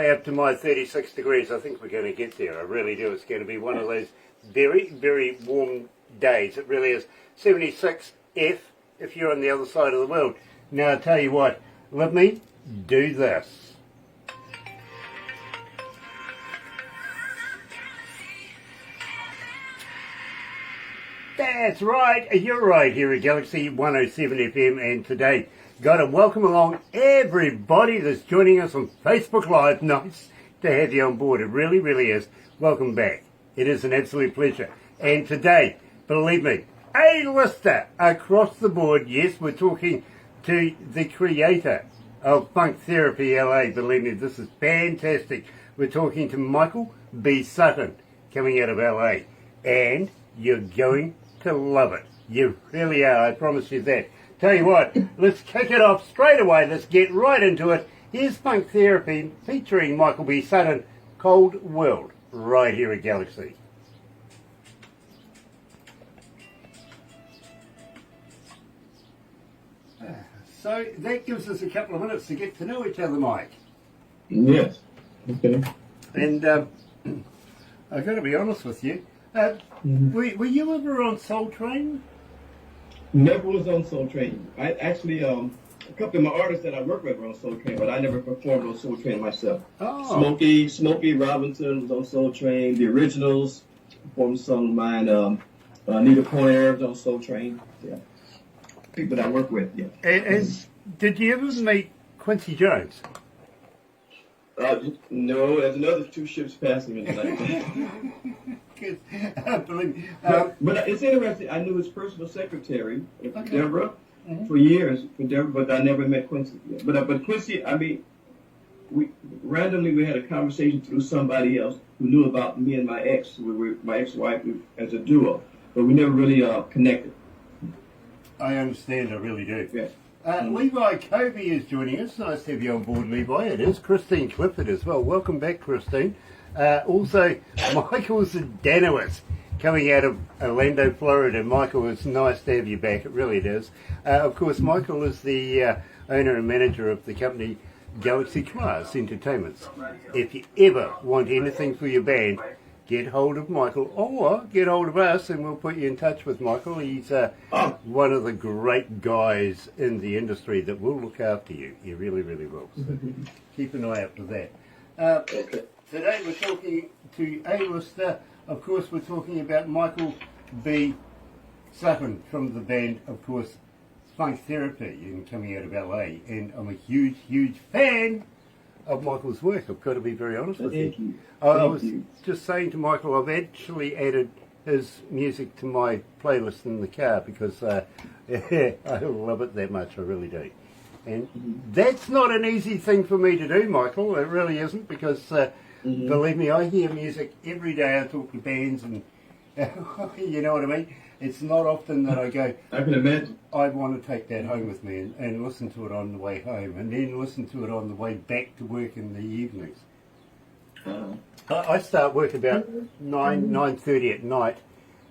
Up to my 36 degrees. I think we're going to get there. I really do. It's going to be one of those very, very warm days. It really is. 76 if you're on the other side of the world. Now, I'll tell you what. Let me do this. That's right. You're right here at Galaxy 107 FM, and today got to welcome along everybody that's joining us on Facebook Live. Nice to have you on board. It really, really is. Welcome back. It is an absolute pleasure. And today, believe me, A-lister across the board. Yes, we're talking to the creator of Funk Therapy LA. Believe me, this is fantastic. We're talking to Michael B. Sutton, coming out of LA. And you're going to love it. You really are. I promise you that. Tell you what, let's kick it off straight away. Let's get right into it. Here's Funk Therapy featuring Michael B. Sutton, Cold World, right here at Galaxy. So that gives us a couple of minutes to get to know each other, Mike. Yes. Okay. And I've got to be honest with you. Were you ever on Soul Train? Never was on Soul Train. I actually, a couple of my artists that I work with were on Soul Train, but I never performed on Soul Train myself. Oh. Smokey Robinson was on Soul Train. The Originals performed a song of mine. Anita Pointer was on Soul Train. Yeah. People that I work with, yeah. And did you ever meet Quincy Jones? No, there's another two ships passing me tonight. But it's interesting. I knew his personal secretary, Deborah, for years. But I never met Quincy. But Quincy, I mean, we had a conversation through somebody else who knew about me and my ex, my ex-wife, as a duo. But we never really connected. I understand. I really do. Yes. Levi Covey is joining us. Nice to have you on board, Levi. It is Christine Clifford as well. Welcome back, Christine. Also, Michael Zdanowitz coming out of Orlando, Florida. Michael, it's nice to have you back. It really is. Of course, Michael is the owner and manager of the company Galaxy Class Entertainments. If you ever want anything for your band, get hold of Michael or get hold of us and we'll put you in touch with Michael. He's one of the great guys in the industry that will look after you. He really, really will. So keep an eye out for that. Today we're talking to A-lister. Of course, we're talking about Michael B. Sutton from the band, of course, Funk Therapy, and coming out of LA. And I'm a huge, huge fan of Michael's work. I've got to be very honest with you. I was just saying to Michael, I've actually added his music to my playlist in the car because I love it that much. I really do. And that's not an easy thing for me to do, Michael. It really isn't because, believe me, I hear music every day. I talk to bands and, you know what I mean? It's not often that I go, I can imagine. I want to take that home with me and listen to it on the way home and then listen to it on the way back to work in the evenings. I start work about 9:30 at night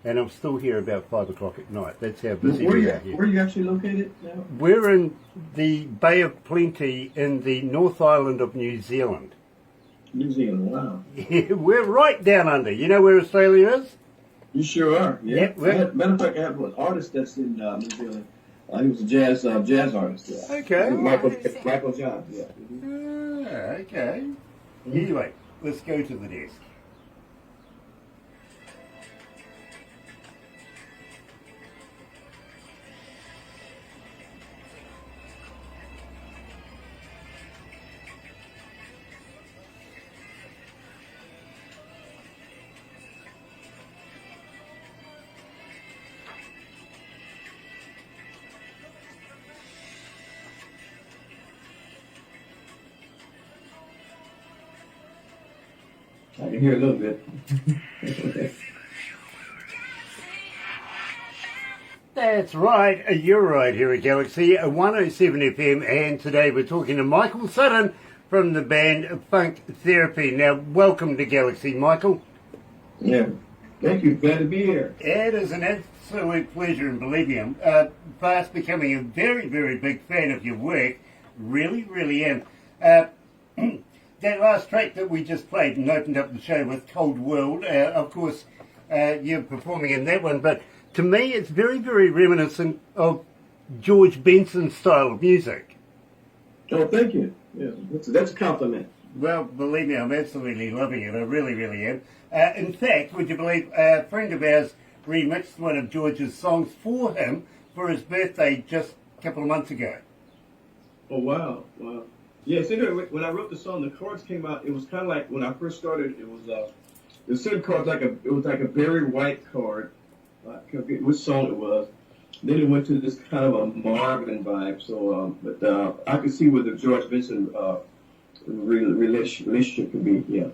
and I'm still here about 5 o'clock at night. That's how busy we are here. Where are you actually located now? We're in the Bay of Plenty in the North Island of New Zealand. New Zealand, wow. Yeah, we're right down under. You know where Australia is? You sure are. Yeah. Yep, matter of fact, I have an artist that's in New Zealand. He was a jazz artist. Yeah. Okay. Michael John. Yeah. Okay. Anyway, let's go to the desk. I can hear a little bit. That's right. You're right here at Galaxy 107 FM, and today we're talking to Michael Sutton from the band Funk Therapy. Now, welcome to Galaxy, Michael. Yeah. Thank you. Glad to be here. It is an absolute pleasure, and believe me, I'm fast becoming a very, very big fan of your work. Really, really am. that last track that we just played and opened up the show with Cold World, of course, you're performing in that one, but to me it's very, very reminiscent of George Benson's style of music. Oh, thank you. Yeah, that's a compliment. Well, believe me, I'm absolutely loving it. I really, really am. In fact, would you believe, a friend of ours remixed one of George's songs for him for his birthday just a couple of months ago. Oh, wow. Wow. Yeah, so anyway, when I wrote the song, the chords came out, it was kind of like, when I first started, it was, the certain chords, it was like a Barry White chord. I forget which song it was. Then it went to this kind of a Marvin vibe. So, but I could see where the George Benson relationship could be. Yeah.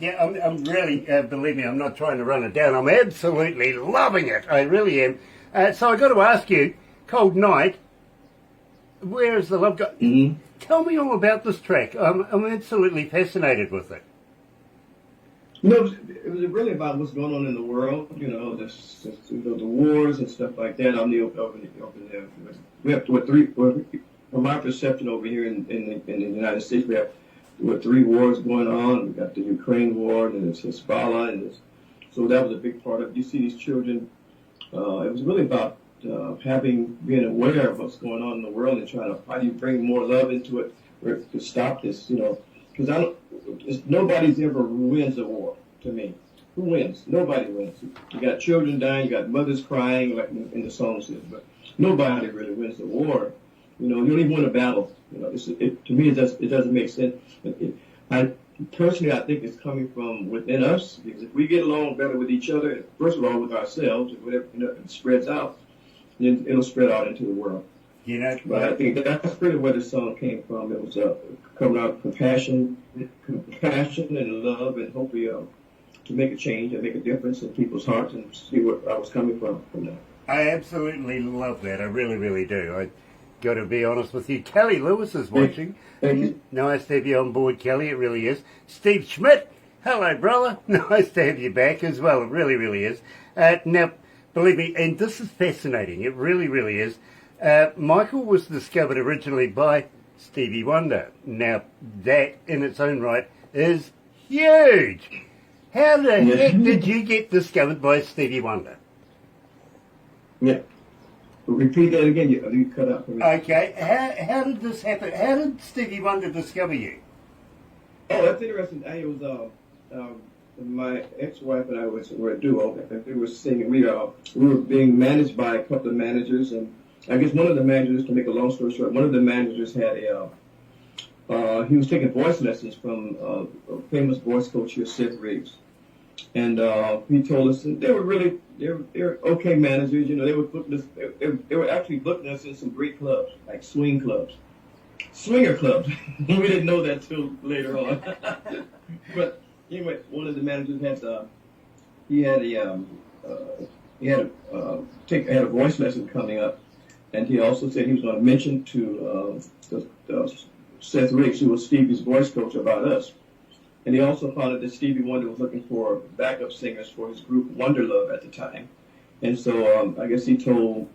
Yeah, I'm really, believe me, I'm not trying to run it down. I'm absolutely loving it. I really am. So I got to ask you, Cold Night, where is the love go? Mm-hmm. Tell me all about this track. I'm absolutely fascinated with it. You know, it was really about what's going on in the world. You know, the wars and stuff like that. I'm over there. We have from my perception over here in the United States, we have 3 wars going on. We got the Ukraine war, and there's Hezbollah, so that was a big part of it. You see these children. It was really about being aware of what's going on in the world and trying to how do you bring more love into it to stop this. You know, because nobody's ever wins a war to me. Who wins? Nobody wins. You got children dying, you got mothers crying, like in the song says, but nobody really wins the war. You know, you don't even win a battle. You know, to me, it doesn't make sense. I think it's coming from within us, because if we get along better with each other, first of all with ourselves, and whatever, you know, it spreads out, then it'll spread out into the world. You know, but I think that's really where the song came from. It was coming out of compassion and love, and hopefully to make a change and make a difference in people's hearts and see where I was coming from that. I absolutely love that. I really, really do. I got to be honest with you. Kelly Lewis is watching. Thank you. Nice to have you on board, Kelly. It really is. Steve Schmidt, hello, brother. Nice to have you back as well. It really, really is. Now, believe me, and this is fascinating. It really, really is. Michael was discovered originally by Stevie Wonder. Now, that in its own right is huge. How the heck did you get discovered by Stevie Wonder? Yeah. Repeat that again. You cut out for me. Okay. How did this happen? How did Stevie Wonder discover you? Oh, that's interesting. I was my ex-wife and I were a duo. We were singing. We were being managed by a couple of managers, and I guess one of the managers, to make a long story short, one of the managers had he was taking voice lessons from a famous voice coach here, Seth Riggs. And he told us that they were okay managers. You know, they were actually booking us in some great clubs, like swinger clubs. We didn't know that till later on. But anyway, one of the managers had a voice lesson coming up, and he also said he was going to mention to Seth Riggs, who was Stevie's voice coach, about us. And he also found out that Stevie Wonder was looking for backup singers for his group Wonderlove at the time. And so I guess he told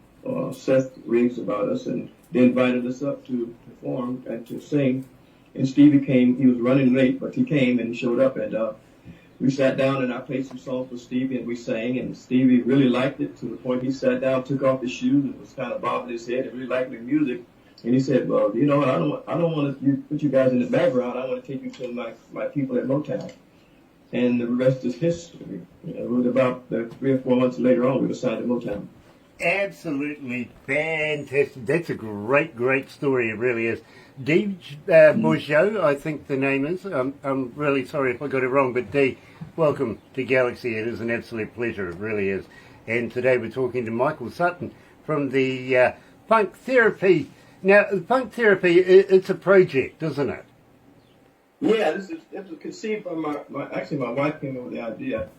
Seth Riggs about us, and they invited us up to perform and to sing. And Stevie came. He was running late, but he came and he showed up. And we sat down and I played some songs for Stevie and we sang. And Stevie really liked it to the point he sat down, took off his shoes, and was kind of bobbing his head and really liked the music. And he said, well, you know, I don't want to put you guys in the background. I want to take you to my people at Motown. And the rest is history. You know, it was about 3 or 4 months later on, we were signed to Motown. Absolutely fantastic. That's a great, great story. It really is. Dee Bourgeot, I think the name is. I'm really sorry if I got it wrong, but Dee, welcome to Galaxy. It is an absolute pleasure. It really is. And today we're talking to Michael Sutton from the Funk Therapy. Now, Funk Therapy, it's a project, isn't it? Yeah, it was conceived by my wife came up with the idea,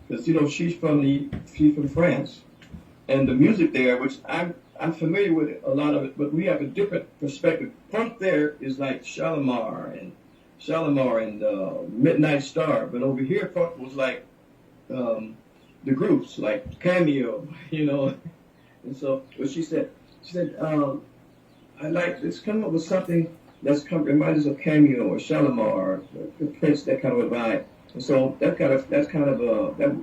because you know she's from France, and the music there, which I'm familiar with a lot of it, but we have a different perspective. Funk there is like Shalimar and Midnight Star, but over here funk was like the groups like Cameo, you know, and so what she said. I like, let's come up with something reminds us of Cameo or Shalimar, or Prince, that kind of a vibe. And so that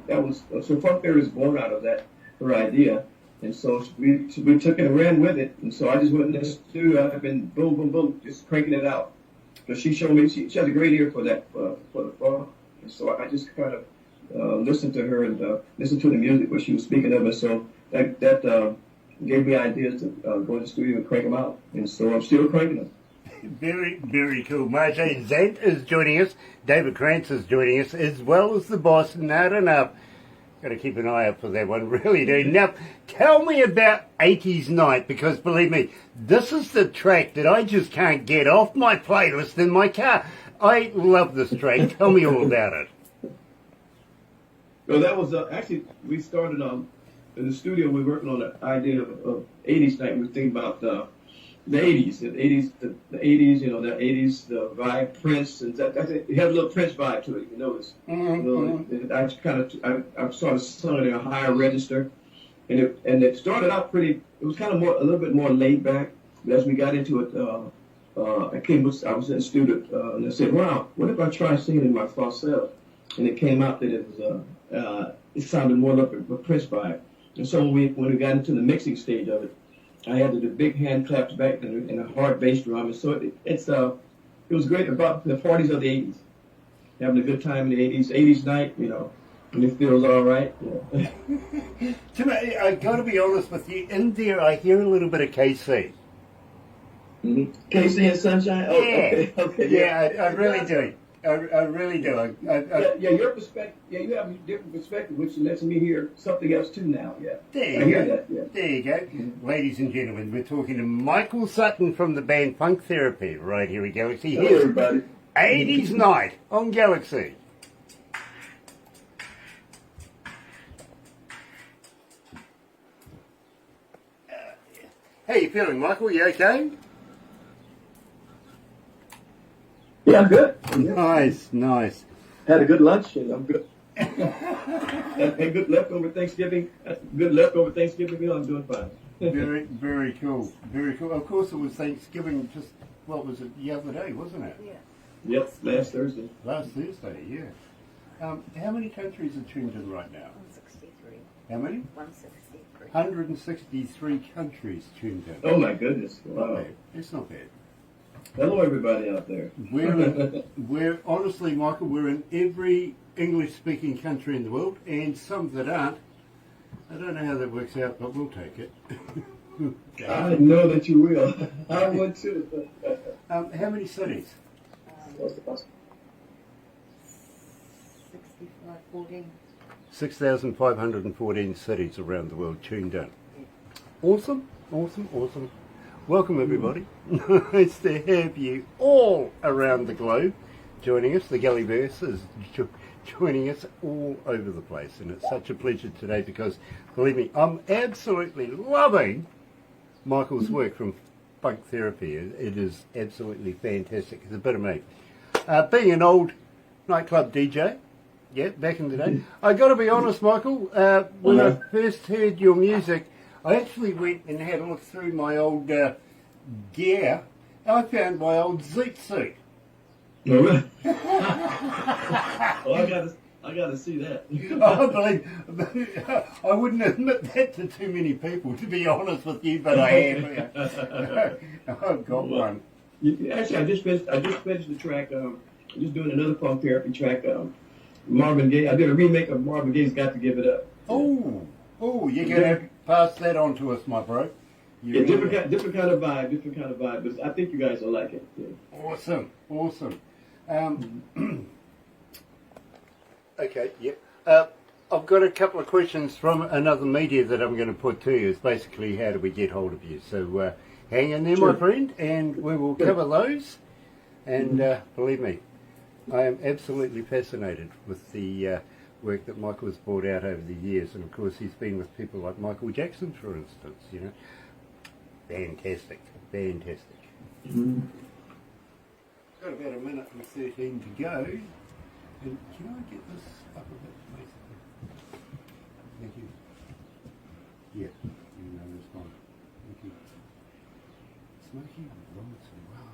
was so Funk Theory was born out of that her idea. And so we took it and ran with it. And so I just went in the studio. I've been boom, boom, boom, just cranking it out. Because she showed me, she has a great ear for that, for the funk. And so I just kind of listened to her and listened to the music where she was speaking of it. So that gave me ideas to go in the studio and crank them out. And so I'm still cranking them. Very, very cool. Marjane Zant is joining us. David Krantz is joining us, as well as the boss, Not Enough. Got to keep an eye out for that one, really do. Now, tell me about 80s Night, because believe me, this is the track that I just can't get off my playlist in my car. I love this track. Tell me all about it. Well, that was actually, we started in the studio. We were working on the idea of 80s Night. We were thinking about the 80s, the 80s, you know, the 80s, the vibe, Prince, and that it had a little Prince vibe to it, you notice. I sort of sung it in a higher register, and it started out pretty. It was kind of a little bit more laid back. But as we got into it, I was in the studio, and I said, "Wow, what if I try singing in my falsetto?" And it came out that it sounded more like a Prince vibe. And so when we got into the mixing stage of it, I had the big hand claps back and a hard bass drum, and so it was great about the parties of the 80s, having a good time in the 80s Night, you know, and it feels all right. Yeah. I got to be honest with you. In there, I hear a little bit of KC. Mm-hmm. KC and Sunshine. Oh, yeah. Okay. Yeah, I really do. I really do. Your perspective. Yeah, you have a different perspective, which lets me hear something else too now. Yeah. There you go. Yeah. There you go. Mm-hmm. Ladies and gentlemen, we're talking to Michael Sutton from the band Funk Therapy right here at Galaxy. Hello, everybody. 80s Night on Galaxy. How you feeling, Michael? You okay? Yeah, I'm good. Nice. Had a good lunch, and I'm good. And good leftover Thanksgiving. Good leftover Thanksgiving meal. I'm doing fine. Very, very cool. Very cool. Of course, it was Thanksgiving. Just what was it the other day, wasn't it? Yeah. Yep, last Thursday. Last Thursday, yeah. How many countries are tuned in right now? 163. How many? 163. 163 countries tuned in. Oh my goodness! Not Wow. bad. It's not bad. Hello, everybody out there. We're honestly, Michael, we're in every English-speaking country in the world, and some that aren't. I don't know how that works out, but we'll take it. I know that you will. I would too. How many cities? 14. 6,514 cities around the world tuned in. Awesome. Welcome, everybody. Nice to have you all around the globe joining us. The Gullyverse is joining us all over the place, and it's such a pleasure today because, believe me, I'm absolutely loving Michael's work from Funk Therapy. It is absolutely fantastic. It's a bit of me. Being an old nightclub DJ, yeah, back in the day, I got to be honest, Michael, when I first heard your music, I actually went and had a look through my old gear. I found my old Zeet suit. Oh, really? Well, I got to see that. I wouldn't admit that to too many people, to be honest with you, but I have. I've got one. Actually, I just finished the track. Just doing another Funk Therapy track. Marvin Gaye. I did a remake of Marvin Gaye's "Got to Give It Up." Oh, you're gonna pass that on to us, my bro. Yeah, different kind of vibe. But I think you guys will like it. Yeah. Awesome. Okay, yep. I've got a couple of questions from another media that I'm going to put to you. It's basically how do we get hold of you? So hang in there, my friend, and we will cover those. And believe me, I am absolutely fascinated with the work that Michael has brought out over the years. And of course, he's been with people like Michael Jackson, for instance, you know. Fantastic. Mm-hmm. Got about a minute and 13 to go. And can I get this up a bit, please? Thank you. Yeah, you know this one. Thank you. Smokey Robinson, wow.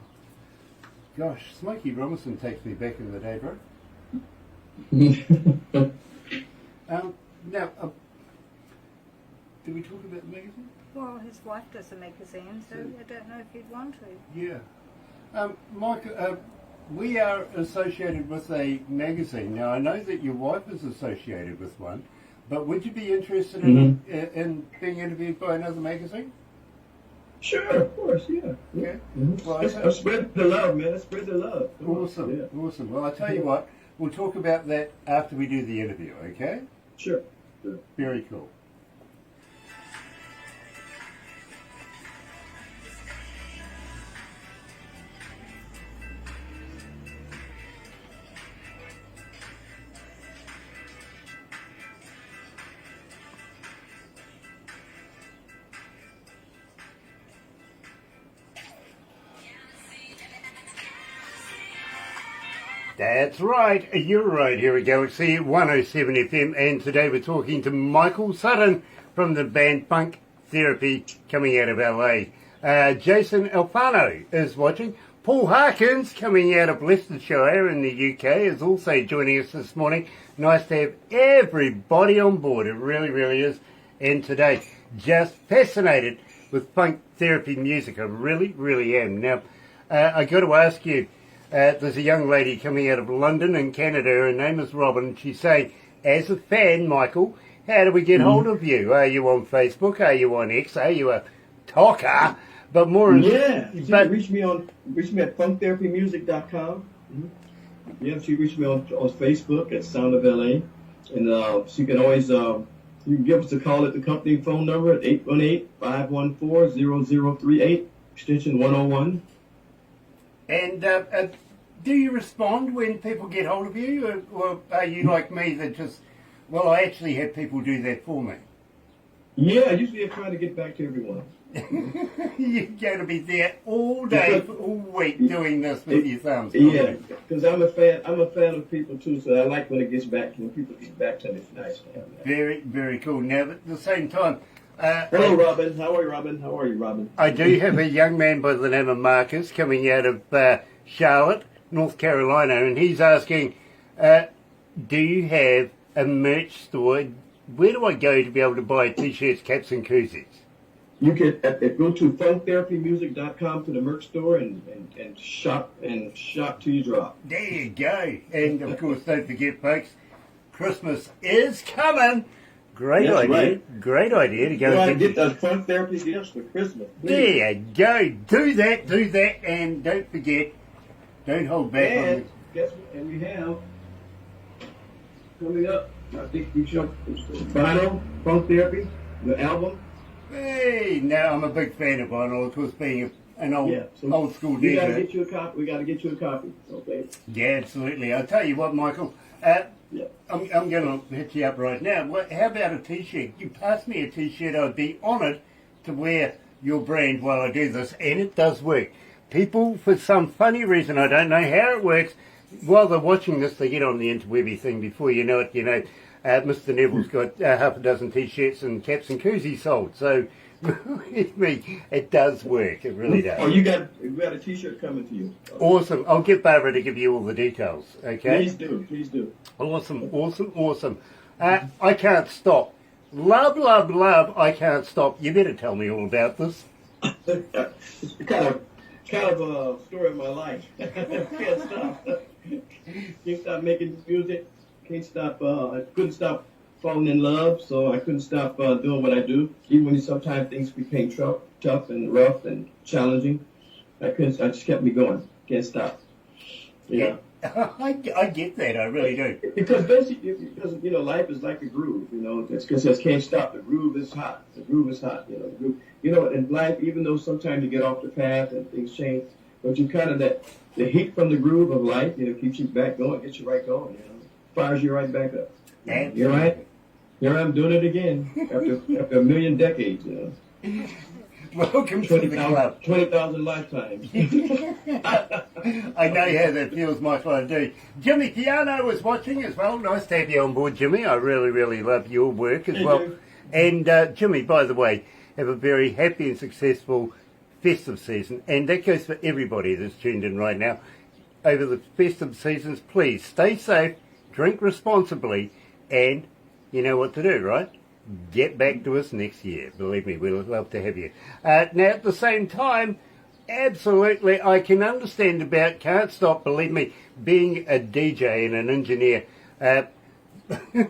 Gosh, Smokey Robinson takes me back in the day, bro. Now, did we talk about the magazine? Well, his wife does a magazine, so I don't know if he'd want to. Yeah. Mike, we are associated with a magazine. Now, I know that your wife is associated with one, but would you be interested in being interviewed by another magazine? Sure, of course, yeah. Okay. Well, let's spread the love, man. Let's spread the love. Awesome, awesome. Well, I tell you what, we'll talk about that after we do the interview, okay? Sure. Very cool. That's right, you're right here at Galaxy 107 FM, and today we're talking to Michael Sutton from the band Funk Therapy coming out of LA. Jason Alfano is watching. Paul Harkins, coming out of Leicestershire in the UK, is also joining us this morning. Nice to have everybody on board, it really, really is. And today, just fascinated with Funk Therapy music, I really, really am. Now, I got to ask you, there's a young lady coming out of London in Canada. Her name is Robin. She's saying, as a fan, Michael, how do we get hold of you? Are you on Facebook? Are you on X? Are you a talker? But more... Yeah. Reach me at funktherapymusic.com. Yeah, she reached me on Facebook at Sound of LA. And she can always... you can give us a call at the company phone number at 818-514-0038, extension 101. And do you respond when people get hold of you? Or are you like me that just, well, I actually have people do that for me? Yeah, usually I try to get back to everyone. You're going to be there all day, all week doing this with your thumbs. Yeah, because I'm a fan of people too, so I like when it gets back, when people get back to me. It's nice to have that. Very, very cool. Now, at the same time... hello, Robin. How are you, Robin? How are you, Robin? I do have a young man by the name of Marcus coming out of Charlotte, North Carolina, and he's asking, do you have a merch store? Where do I go to be able to buy T-shirts, caps, and koozies? You can go to funktherapymusic.com to the merch store and shop till you drop. There you go. And, of course, don't forget, folks, Christmas is coming. Great That's idea. Right. Great idea to go and get those fun therapy gifts for Christmas. Please. There you go. Do that, and don't forget, don't hold back. And guess what? And we have coming up, I think we should vinyl, Funk Therapy, the album. Hey, now I'm a big fan of vinyl, of course, being an old school DJ. We got to get you a copy. We got to get you a copy. Okay. Yeah, absolutely. I'll tell you what, Michael. I'm going to hit you up right now. How about a T-shirt? You pass me a T-shirt, I'd be honoured to wear your brand while I do this, and it does work. People, for some funny reason, I don't know how it works, while they're watching this, they get on the interwebby thing. Before you know it, Mr. Neville's got half a dozen T-shirts and caps and koozies sold. So, believe me, it does work. It really does. Oh, you got a T-shirt coming to you. Awesome. I'll get Barbara to give you all the details, okay? Please do. Awesome. I can't stop. Love, I can't stop. You better tell me all about this. It's kind of a story of my life. Can't stop. Can't stop making this music. Can't stop. I couldn't stop falling in love, so I couldn't stop doing what I do. Even when sometimes things became tough and rough and challenging, I just kept me going. Can't stop. Yeah. I get that. I really do. Because basically, life is like a groove. It's because it can't stop. The groove is hot. The groove. In life, even though sometimes you get off the path and things change, but you kind of the heat from the groove of life, keeps you back going, gets you right going. Fires you right back up. Absolutely. You're right. Here I'm doing it again after a million decades. Welcome to the club. 20,000 lifetimes. I know how that feels, Michael, I do. Jimmy Piano is watching as well. Nice to have you on board, Jimmy. I really, really love your work as well. And Jimmy, by the way, have a very happy and successful festive season. And that goes for everybody that's tuned in right now. over the festive seasons, please stay safe, drink responsibly, and you know what to do, right? Get back to us next year. Believe me, we'll love to have you. Now, at the same time, absolutely, I can understand about, can't stop, believe me, being a DJ and an engineer.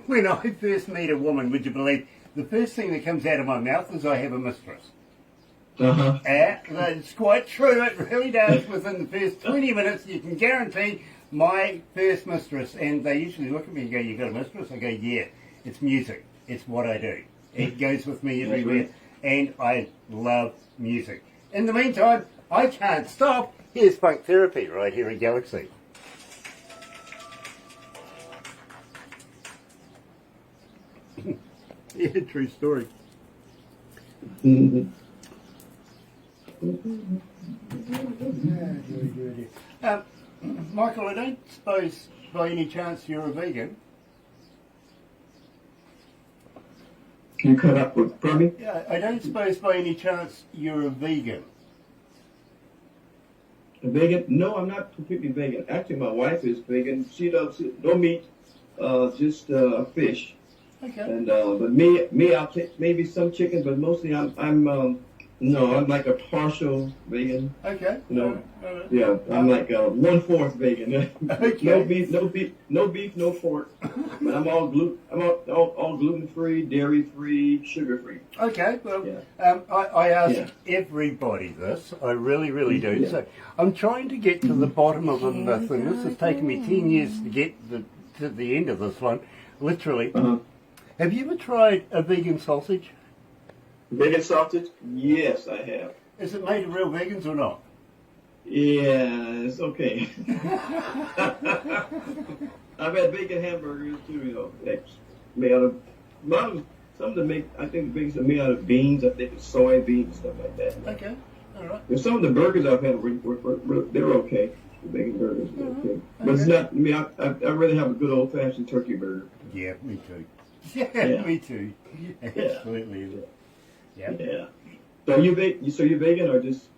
When I first meet a woman, would you believe, the first thing that comes out of my mouth is I have a mistress. Uh-huh. It's quite true, it really does. Within the first 20 minutes, you can guarantee my first mistress. And they usually look at me and go, you got a mistress? I go, yeah, it's music. It's what I do. It goes with me everywhere. And I love music. In the meantime, I can't stop. Here's Funk Therapy right here at Galaxy. Yeah, true story. Mhm. Michael, I don't suppose by any chance you're a vegan? You cut up with me? Yeah, I don't suppose by any chance you're a vegan? A vegan? No, I'm not completely vegan. Actually, my wife is vegan. She does no meat, just fish. Okay. And but me, I'll take maybe some chicken, but mostly I'm like a partial vegan. Okay. You know, All right. yeah, I'm like 1/4 vegan. Okay. No beef, no pork. But I'm all gluten free, dairy free, sugar free. Okay, well, Yeah. I ask everybody this, I really, really do. Yeah. So I'm trying to get to the bottom of a myth, and this has taken me 10 years to get to the end of this one, literally. Uh-huh. Have you ever tried a vegan sausage? Vegan sausage? Yes, I have. Is it made of real vegans or not? Yeah, it's okay. I've had vegan hamburgers too, you know, like made out of some of them I think the vegans are made out of beans, I think it's soybeans, stuff like that. Okay, all right. And some of the burgers I've had they're okay. The vegan burgers are okay. But it's not, I'd rather have a good old fashioned turkey burger. Yeah, me too. Yeah, me too. Absolutely. Yeah. Yeah. So you're vegan or just?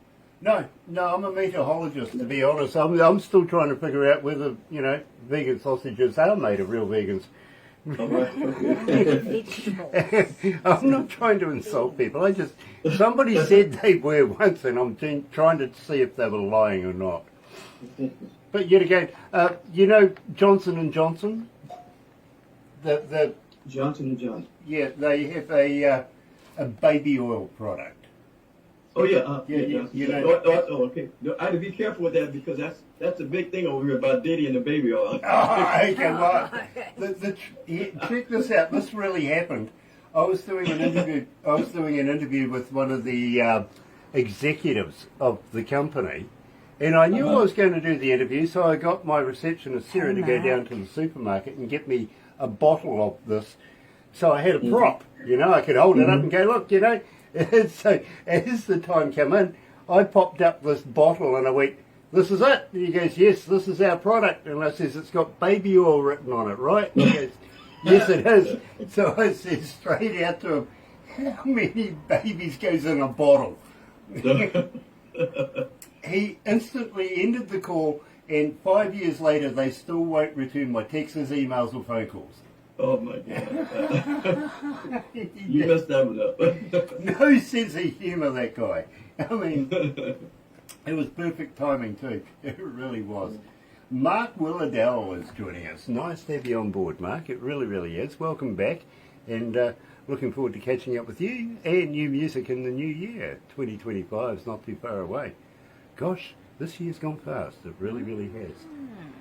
No, I'm a meatologist, to be honest. I'm still trying to figure out whether, vegan sausages are made of real vegans. I'm not trying to insult people. Somebody said they were once, and I'm trying to see if they were lying or not. But yet again, Johnson & Johnson? The Johnson & Johnson. Yeah, they have a baby oil product. Oh yeah, okay. No, I have to be careful with that because that's a big thing over here about Diddy and the baby oil. Okay, well, check this out. This really happened. I was doing an interview with one of the executives of the company, and I knew I was going to do the interview, so I got my receptionist Sarah to go down to the supermarket and get me a bottle of this. So I had a prop, I could hold it up and go, look, So as the time came in, I popped up this bottle and I went, this is it. And he goes, yes, this is our product. And I says, it's got baby oil written on it, right? And he goes, yes, it is. So I said straight out to him, how many babies goes in a bottle? He instantly ended the call, and 5 years later, they still won't return my texts, emails, or phone calls. Oh my God. You messed that one up. No sense of humour, that guy. I mean, it was perfect timing too. It really was. Mark Willardell is joining us. Nice to have you on board, Mark. It really, really is. Welcome back. And looking forward to catching up with you and new music in the new year. 2025 is not too far away. Gosh, this year's gone fast. It really, really has.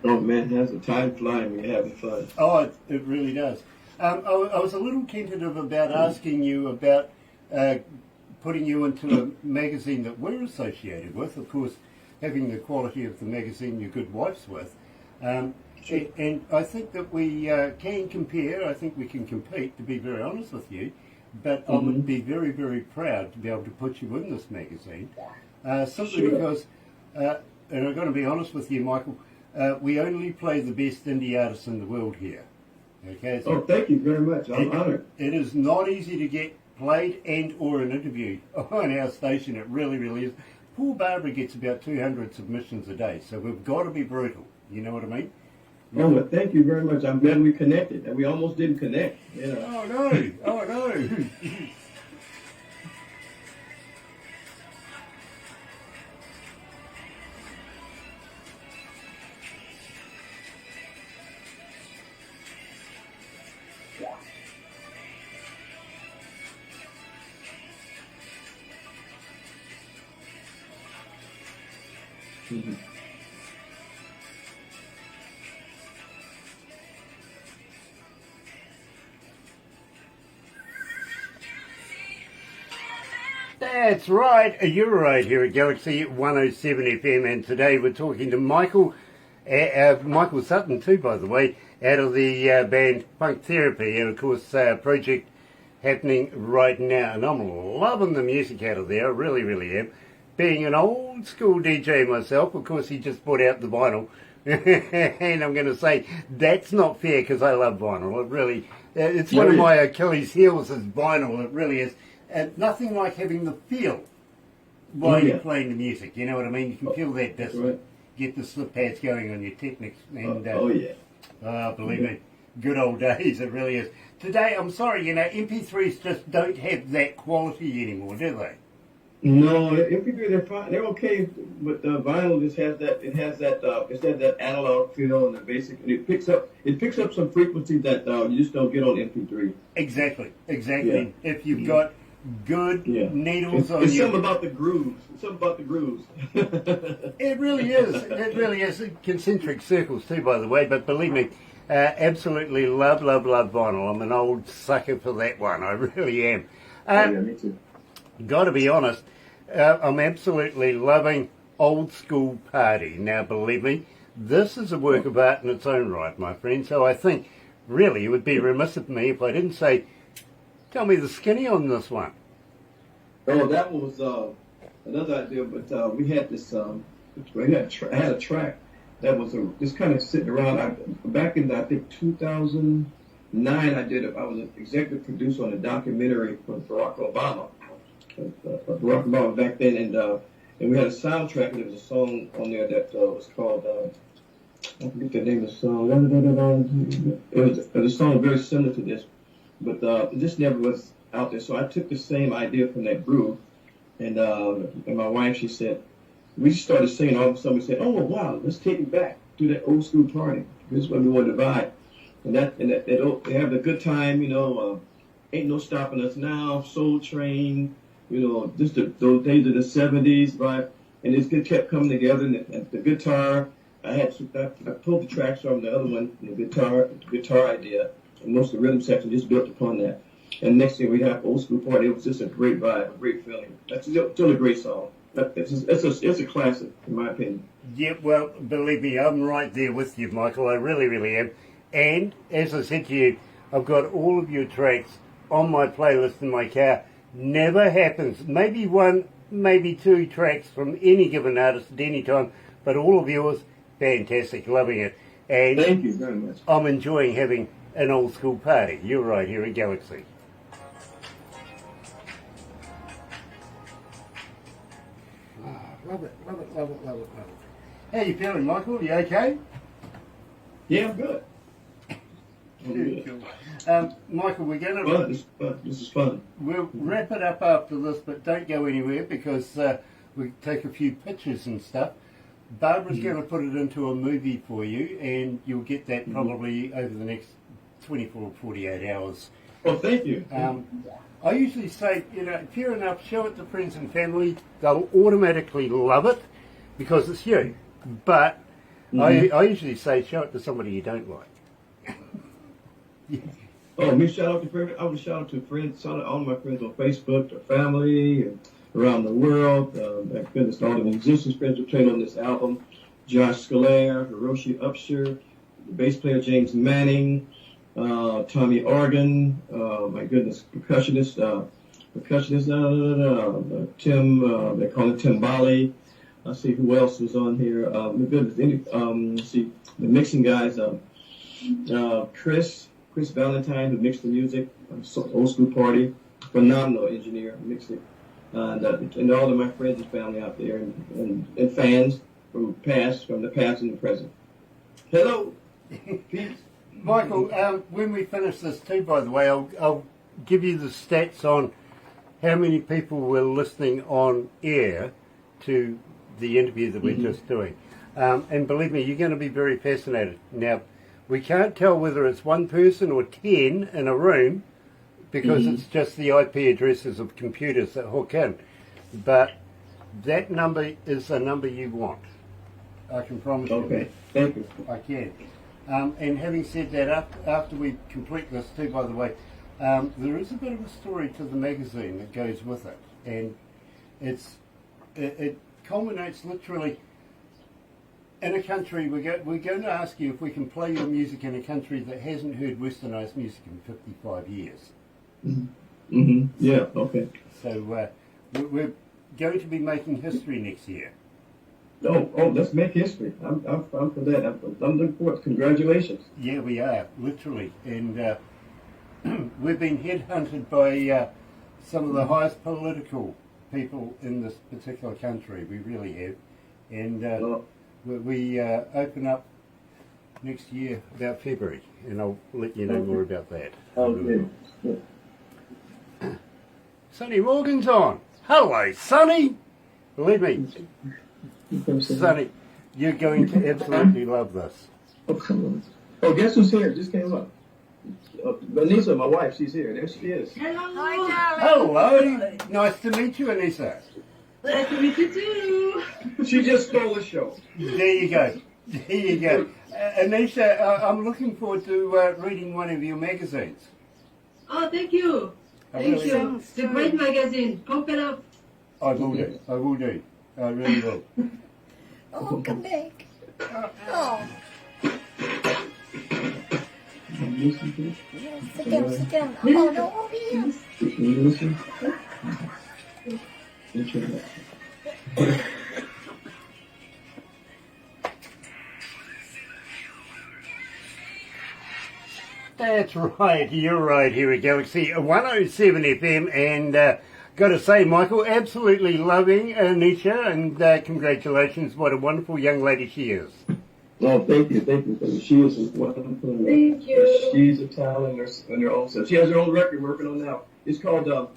Oh man, has the time flying when you're having fun. Oh, it really does. I was a little tentative about asking you about putting you into a magazine that we're associated with, of course, having the quality of the magazine your good wife's with. And I think that we can compare, I think we can compete, to be very honest with you, but I would be very, very proud to be able to put you in this magazine, simply because, and I'm going to be honest with you, Michael, we only play the best indie artists in the world here. Okay. So thank you very much. I'm honored. It is not easy to get played and or an interview on our station. It really, really is. poor Barbara gets about 200 submissions a day, so we've got to be brutal. You know what I mean? Oh, well, thank you very much. I'm glad we connected, and we almost didn't connect. You know. Oh no! Oh no! Mhm. That's right. You're right here at Galaxy 107 FM, and today we're talking to Michael Sutton too, by the way, out of the band Funk Therapy, and of course project happening right now, and I'm loving the music out of there. I really, really am. Being an old school DJ myself, of course, he just brought out the vinyl, and I'm going to say that's not fair because I love vinyl. It really, it's one of my Achilles' heels is vinyl. It really is. And nothing like having the feel while you're playing the music. You know what I mean? You can feel that distance. Right. Get the slip pads going on your Technics. And, believe me, good old days. It really is. Today, I'm sorry, MP3s just don't have that quality anymore, do they? No, MP3 they're okay, but vinyl just has that. It has that analog feel and the basic, and it picks up some frequency that you just don't get on MP3. Exactly. Yeah. If you've got good needles on it's your... something about the grooves. It really is. It really is. Concentric circles too, by the way. But believe me, absolutely love vinyl. I'm an old sucker for that one. I really am. Me too. Got to be honest, I'm absolutely loving Old School Party. Now, believe me, this is a work of art in its own right, my friend. So I think, really, it would be remiss of me if I didn't say, tell me the skinny on this one. Oh, that was another idea, but we had this. I had a track that was just kind of sitting around. Back in I think 2009, I was an executive producer on a documentary for Barack Obama. Barack Obama back then, and we had a soundtrack, and there was a song on there that was called. I forget the name of the song. It was a song very similar to this, but it just never was out there. So I took the same idea from that groove, and my wife, she said, we started singing. All of a sudden, we said, "Oh wow, let's take it back to that old school party. This is what we want to vibe." And they have a good time, Ain't No Stopping Us Now, Soul Train, just those days of the '70s, right? And it kept coming together. And the guitar, I pulled the tracks from the other one, the guitar idea, and most of the rhythm section just built upon that. And next thing we have Old School Party. It was just a great vibe, a great feeling. That's still a great song. It's a classic, in my opinion. Yeah, well, believe me, I'm right there with you, Michael. I really, really am. And as I said to you, I've got all of your tracks on my playlist in my car. Never happens. Maybe one, maybe two tracks from any given artist at any time, but all of yours, fantastic, loving it. And thank you very much. I'm enjoying having an old school party. You're right here at Galaxy. Love it. How you feeling, Michael? You okay? Yeah, I'm good. Cool. Michael, we're going to... This is fun. We'll wrap it up after this, but don't go anywhere because we take a few pictures and stuff. Barbara's going to put it into a movie for you, and you'll get that probably over the next 24 or 48 hours. Well, thank you. I usually say, fair enough, show it to friends and family. They'll automatically love it because it's you. But I usually say, show it to somebody you don't like. Yeah. Oh, me shout out to friends. I would shout out to friends, shout out all of my friends on Facebook, their family, and around the world. My goodness, all the musicians friends who played on this album. Josh Scalaire, Hiroshi Upshur, the bass player James Manning, Tommy Organ, my goodness, percussionist, Tim, they call it Tim Bali. Let's see who else was on here. My goodness, let's see, the mixing guys, Chris Valentine, who mixed the music, Old School Party, phenomenal engineer, mixed it. and all of my friends and family out there, and fans from the past and the present. Hello, peace. Michael, when we finish this too, by the way, I'll give you the stats on how many people were listening on air to the interview that we're just doing. And believe me, you're going to be very fascinated. Now, we can't tell whether it's one person or 10 in a room because it's just the IP addresses of computers that hook in. But that number is the number you want. I can promise you. Okay, thank you. I can. And having said that, after we complete this too, by the way, there is a bit of a story to the magazine that goes with it. And it culminates literally in a country. We're going to ask you if we can play your music in a country that hasn't heard westernised music in 55 years. Yeah, okay. So we're going to be making history next year. Oh, let's make history. I'm for that. I'm looking forward. Congratulations. Yeah, we are, literally. And we've been headhunted by some of the highest political people in this particular country. We really have. And we open up next year about February, and I'll let you know more about that. Okay. Sonny Morgan's on. Hello, Sonny. Believe me, Sonny, you're going to absolutely love this. Oh, come on. Oh, guess who's here? Just came up. Anissa, my wife, she's here. There she is. Hi, darling. Hello. Nice to meet you, Anissa. Nice to meet you too. She just stole the show. There you go. There you go. Anisha, I'm looking forward to reading one of your magazines. Oh, thank you. Thank you. It's a great magazine. Pump it up. I will do. I will do. I really will. Oh, come back. Oh, yes, sit down, sit down. Oh, no, over here. That's right, you're right here at Galaxy 107 FM, and got to say, Michael, absolutely loving Anisha, and congratulations, what a wonderful young lady she is. Oh, thank you. She is a wonderful. Thank you. She's a talent in her own self. She has her own record working on now. It's called I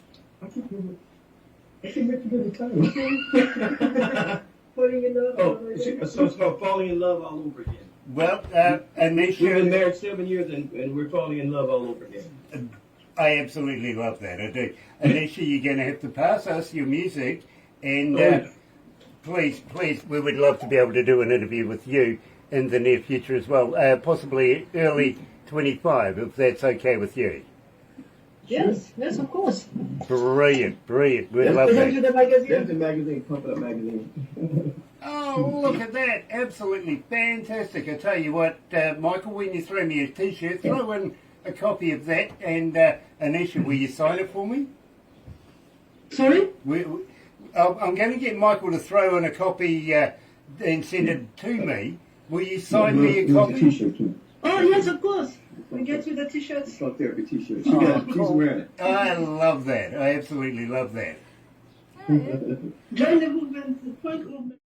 can't remember the title. Falling in love. So it's called Falling in Love All Over Again. Well, We've been Anisha, married 7 years and we're falling in love all over again. I absolutely love that, I do. Anisha, you're going to have to pass us your music, and please, we would love to be able to do an interview with you in the near future as well, possibly early 25, if that's okay with you. Yes, of course. Brilliant. We'd love that. There's the magazine, Pump It Up magazine. Oh, look at that. Absolutely fantastic. I tell you what, Michael, when you throw me a T-shirt, throw in a copy of that, and Anisha, will you sign it for me? Sorry? I'm going to get Michael to throw in a copy and send it to me. Will you sign me a copy? T-shirt too. Oh, yes, of course. We get you the t-shirts. Talk therapy T-shirt. She's Cool. wearing it. I love that. I absolutely love that. Join the movement, the punk movement.